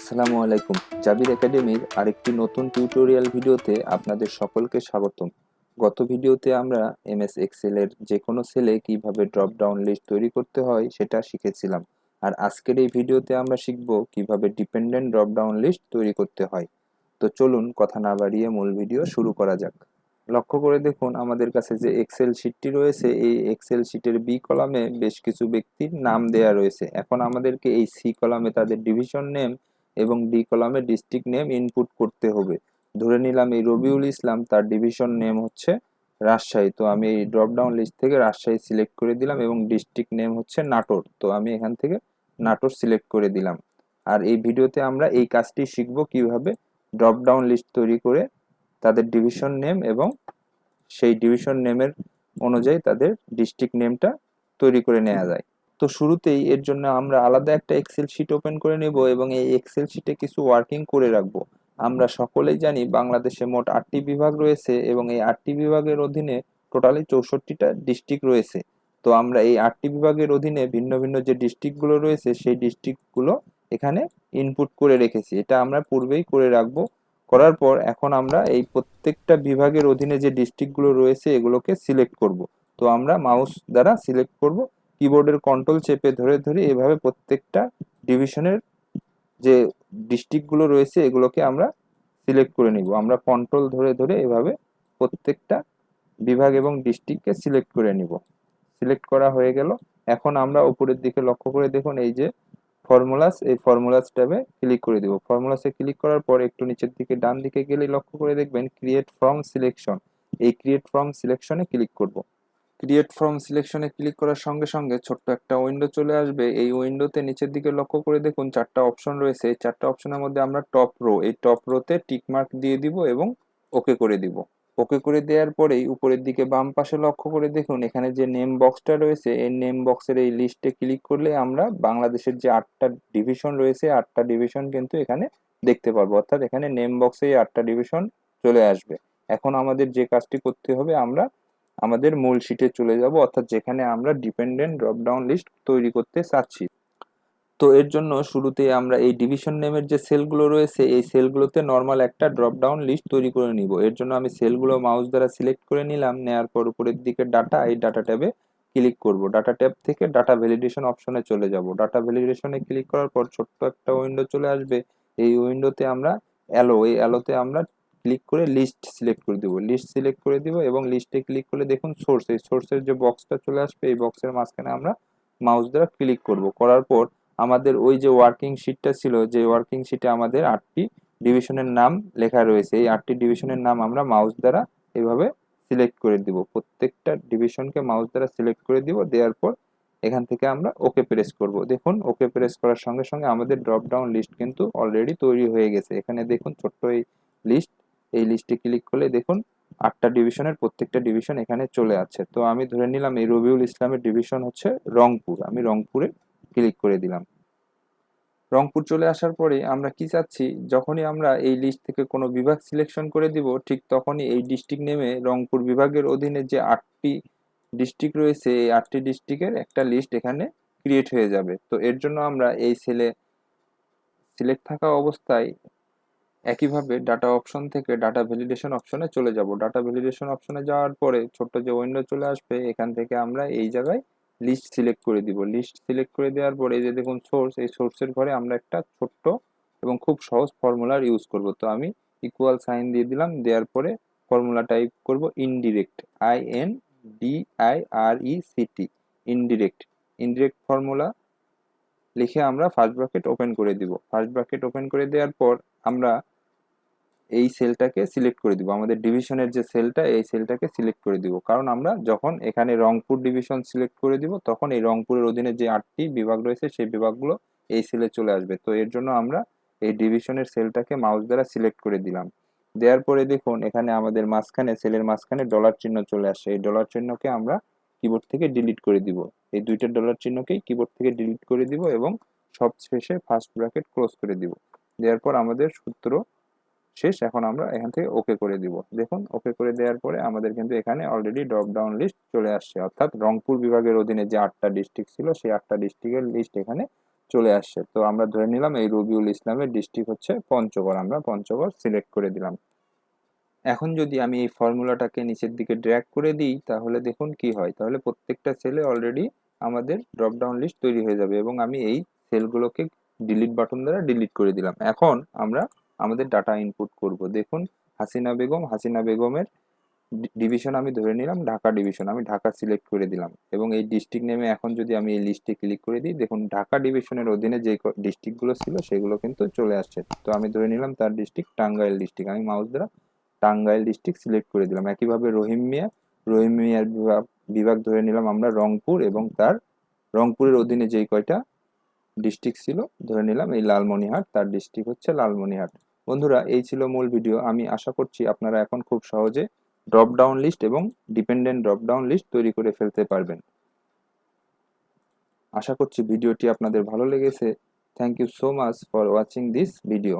আসসালামু আলাইকুম। জাবির একাডেমির আরেকটি নতুন টিউটোরিয়াল ভিডিওতে আপনাদের সকলকে স্বাগতম। গত ভিডিওতে আমরা এমএস এক্সেলের যে কোনো সেলে কিভাবে ড্রপ ডাউন লিস্ট তৈরি করতে হয় সেটা শিখেছিলাম। আর আজকের এই ভিডিওতে আমরা শিখব কিভাবে ডিপেন্ডেন্ট ড্রপ ডাউন লিস্ট তৈরি করতে হয়। তো চলুন কথা না বাড়িয়ে মূল ভিডিও শুরু করা যাক। লক্ষ্য করে দেখুন আমাদের কাছে যে এক্সেল শিটটি রয়েছে, এই এক্সেল শিটের বি কলামে বেশ কিছু ব্যক্তির নাম দেয়া রয়েছে। এখন আমাদেরকে এই সি কলামে তাদের ডিভিশন নেম এবং ডি কলামে ডিস্ট্রিক্ট নেম ইনপুট করতে হবে। ধরে নিলাম এই রবিউল ইসলাম, তার ডিভিশন নেম হচ্ছে রাজশাহী, তো আমি এই ড্রপ ডাউন লিস্ট থেকে রাজশাহী সিলেক্ট করে দিলাম এবং ডিস্ট্রিক্ট নেম হচ্ছে নাটোর, তো আমি এখান থেকে নাটোর সিলেক্ট করে দিলাম। আর এই ভিডিওতে আমরা এই কাজটি শিখব কিভাবে ড্রপ ডাউন লিস্ট তৈরি করে তাদের ডিভিশন নেম এবং সেই ডিভিশন নেমের অনুযায়ী তাদের ডিস্ট্রিক্ট নেমটা তৈরি করে নেওয়া যায়। তো শুরুতেই এর জন্য আমরা আলাদা একটা এক্সেল শিট ওপেন করে নেব এবং এই এক্সেল শিটে কিছু ওয়ার্কিং করে রাখবো। আমরা সকলেই জানি বাংলাদেশে মোট 8টি বিভাগ রয়েছে এবং এই 8টি বিভাগের অধীনে টোটালি 64টা ডিস্ট্রিক্ট রয়েছে। তো আমরা এই 8টি বিভাগের অধীনে ভিন্ন ভিন্ন যে ডিস্ট্রিক্টগুলো রয়েছে সেই ডিস্ট্রিক্টগুলো এখানে ইনপুট করে রেখেছি। এটা আমরা পূর্বেই করে রাখবো। করার পর এখন আমরা এই প্রত্যেকটা বিভাগের অধীনে যে ডিস্ট্রিক্টগুলো রয়েছে এগুলোকে সিলেক্ট করব। তো আমরা মাউস দ্বারা সিলেক্ট করব, কিবোর্ডের কন্ট্রোল চেপে ধরে ধরে এভাবে প্রত্যেকটা ডিভিশনের যে ডিস্ট্রিক্টগুলো রয়েছে এগুলোকে আমরা সিলেক্ট করে নিব। আমরা কন্ট্রোল ধরে ধরে এভাবে প্রত্যেকটা বিভাগ এবং ডিস্ট্রিক্টকে সিলেক্ট করে নিব। সিলেক্ট করা হয়ে গেল। এখন আমরা উপরের দিকে লক্ষ্য করে দেখুন এই যে ফর্মুলাস, এই ফর্মুলাস ট্যাবে ক্লিক করে দিব। ফর্মুলাসে ক্লিক করার পর একটু নিচের দিকে ডান দিকে গেলে লক্ষ্য করে দেখবেন ক্রিয়েট ফ্রম সিলেকশন। এই ক্রিয়েট ফ্রম সিলেকশনে ক্লিক করব। ক্রিয়েট ফ্রম সিলেকশনে ক্লিক করার সঙ্গে সঙ্গে ছোট্ট একটা উইন্ডো চলে আসবে। এই উইন্ডোতে নিচের দিকে লক্ষ্য করে দেখুন চারটা অপশন রয়েছে। এই চারটা অপশনের মধ্যে আমরা টপ রো, এই টপ রোতে টিক মার্ক দিয়ে দিব এবং ওকে করে দিব। ওকে করে দেওয়ার পরেই উপরের দিকে বাম পাশে লক্ষ্য করে দেখুন এখানে যে নেম বক্সটা রয়েছে এই নেম বক্সের এই লিস্টে ক্লিক করলে আমরা বাংলাদেশের যে 8টা ডিভিশন রয়েছে 8টা ডিভিশন কিন্তু এখানে দেখতে পারবো, অর্থাৎ এখানে নেম বক্সে এই 8টা ডিভিশন চলে আসবে। এখন আমাদের যে কাজটি করতে হবে, আমরা আমাদের মূল শিটে চলে যাব, অর্থাৎ যেখানে আমরা ডিপেন্ডেন্ট ড্রপ ডাউন লিস্ট তৈরি করতে চাচ্ছি। তো এর জন্য শুরুতেই আমরা এই ডিভিশন নেমের যে সেলগুলো রয়েছে এই সেলগুলোতে নর্মাল একটা ড্রপ ডাউন লিস্ট তৈরি করে নিব। এর জন্য আমি সেলগুলো মাউস দ্বারা সিলেক্ট করে নিলাম। নেওয়ার পর উপরের দিকে ডাটা, এই ডাটা ট্যাবে ক্লিক করব। ডাটা ট্যাব থেকে ডাটা ভ্যালিডেশন অপশনে চলে যাব। ডাটা ভ্যালিডেশনে ক্লিক করার পর ছোট্ট একটা উইন্ডো চলে আসবে। এই উইন্ডোতে আমরা এই অ্যালোতে আমরা ক্লিক করে লিস্ট সিলেক্ট করে দিব। লিস্ট সিলেক্ট করে দিব এবং লিস্টে ক্লিক করলে দেখুন সোর্স, এই সোর্সের যে বক্সটা চলে আসবে এই বক্সের মাঝখানে আমরা মাউস দ্বারা ক্লিক করব। করার পর আমাদের ওই যে ওয়ার্কিং শিটটা ছিল, যে ওয়ার্কিং শিটে আমাদের 8টি ডিভিশনের নাম লেখা রয়েছে, এই 8টি ডিভিশনের নাম আমরা মাউস দ্বারা এভাবে সিলেক্ট করে দিব। প্রত্যেকটা ডিভিশনকে মাউস দ্বারা সিলেক্ট করে দিব। দেওয়ার পর এখান থেকে আমরা ওকে প্রেস করব। দেখুন ওকে প্রেস করার সঙ্গে সঙ্গে আমাদের ড্রপ ডাউন লিস্ট কিন্তু অলরেডি তৈরি হয়ে গেছে। এখানে দেখুন ছোট্ট এই লিস্ট, এই লিস্টে ক্লিক করলে দেখুন 8টা ডিভিশনের প্রত্যেকটা ডিভিশন এখানে চলে আছে। তো আমি ধরে নিলাম এই রবিউল ইসলামের ডিভিশন হচ্ছে রংপুর, আমি রংপুরে ক্লিক করে দিলাম। রংপুর চলে আসার পরে আমরা কি চাচ্ছি, যখনই আমরা এই লিস্ট থেকে কোনো বিভাগ সিলেকশন করে দিব ঠিক তখনই এই ডিস্ট্রিক্ট নেমে রংপুর বিভাগের অধীনে যে 8টি ডিস্ট্রিক্ট রয়েছে এই 8টি ডিস্ট্রিক্টের একটা লিস্ট এখানে ক্রিয়েট হয়ে যাবে। তো এর জন্য আমরা এই সেলে সিলেক্ট থাকা অবস্থায় একইভাবে ডাটা অপশন থেকে ডাটা ভ্যালিডেশন অপশনে চলে যাব। ডাটা ভ্যালিডেশন অপশনে যাওয়ার পরে ছোট্ট যে উইন্ডো চলে আসবে এখান থেকে আমরা এই জায়গায় লিস্ট সিলেক্ট করে দিব। লিস্ট সিলেক্ট করে দেওয়ার পরে এই যে দেখুন সোর্স, এই সোর্সের ঘরে আমরা একটা ছোট্ট এবং খুব সহজ ফর্মুলার ইউজ করব। তো আমি ইকুয়াল সাইন দিয়ে দিলাম। দেওয়ার পরে ফর্মুলা টাইপ করব indirect, INDIRECT, indirect. Indirect formula লিখে আমরা ফার্স্ট ব্র্যাকেট ওপেন করে দিব। ফার্স্ট ব্র্যাকেট ওপেন করে দেওয়ার পর আমরা এই সেলটাকে সিলেক্ট করে দিব। আমাদের ডিভিশনের যে সেলটা এই সেলটাকে সিলেক্ট করে দিব, কারণ আমরা যখন এখানে রংপুর ডিভিশন সিলেক্ট করে দিব তখন এই রংপুরের অধীনে যে 8টি বিভাগ রয়েছে সেই বিভাগগুলো এই সেলে চলে আসবে। তো এর জন্য আমরা এই ডিভিশনের সেলটাকে মাউস দ্বারা সিলেক্ট করে দিলাম। দেওয়ার পরে দেখুন এখানে আমাদের মাঝখানে সেলের মাঝখানে ডলার চিহ্ন চলে আসছে। এই ডলার চিহ্নকে আমরা কিবোর্ড থেকে ডিলিট করে দিব। এই দুইটা ডলার চিহ্নকেই কিবোর্ড থেকে ডিলিট করে দিব এবং সব শেষে ফার্স্ট ব্র্যাকেট ক্লোজ করে দিব। দেওয়ার পর আমাদের সূত্র শেষ। এখন আমরা এখান থেকে ওকে করে দিব। দেখুন ওকে করে দেওয়ার পরে আমাদের কিন্তু এখানে অলরেডি ড্রপ ডাউন লিস্ট চলে আসছে, অর্থাৎ রংপুর বিভাগের অধীনে যে 8টা ডিস্ট্রিক্ট ছিল সেই 8টা ডিস্ট্রিক্টের লিস্ট এখানে চলে আসছে। তো আমরা ধরে নিলাম এই রবিউল ইসলামের ডিস্ট্রিক্ট হচ্ছে পঞ্চগড়, আমরা পঞ্চগড় সিলেক্ট করে দিলাম। এখন যদি আমি এই ফর্মুলাটাকে নিচের দিকে ড্র্যাগ করে দিই তাহলে দেখুন কি হয়, তাহলে প্রত্যেকটা সেলে অলরেডি আমাদের ড্রপ ডাউন লিস্ট তৈরি হয়ে যাবে এবং আমি এই সেলগুলোকে ডিলিট বাটন দ্বারা ডিলিট করে দিলাম। এখন আমরা আমাদের ডাটা ইনপুট করব। দেখুন হাসিনা বেগমের ডিভিশন আমি ধরে নিলাম ঢাকা ডিভিশন, আমি ঢাকা সিলেক্ট করে দিলাম এবং এই ডিস্ট্রিক্ট নেমে এখন যদি আমি এই লিস্টে ক্লিক করে দিই দেখুন ঢাকা ডিভিশনের অধীনে যে ডিস্ট্রিক্টগুলো ছিল সেগুলো কিন্তু চলে আসছে। তো আমি ধরে নিলাম তার ডিস্ট্রিক্ট টাঙ্গাইল ডিস্ট্রিক্ট, আমি মাউস দ্বারা টাঙ্গাইল ডিস্ট্রিক্ট সিলেক্ট করে দিলাম। একইভাবে রহিম মিয়ার বিভাগ ধরে নিলাম আমরা রংপুর এবং তার রংপুরের অধীনে যেই কয়টা ডিস্ট্রিক্ট ছিল ধরে নিলাম এই লালমনিরহাট, তার ডিস্ট্রিক্ট হচ্ছে লালমনিরহাট। বন্ধুরা এই ছিল মূল ভিডিও। আমি আশা করছি আপনারা এখন খুব সহজে ড্রপ ডাউন লিস্ট এবং ডিপেন্ডেন্ট ড্রপ ডাউন লিস্ট তৈরি করে ফেলতে পারবেন। আশা করছি ভিডিওটি আপনাদের ভালো লেগেছে। Thank you so much for watching this video.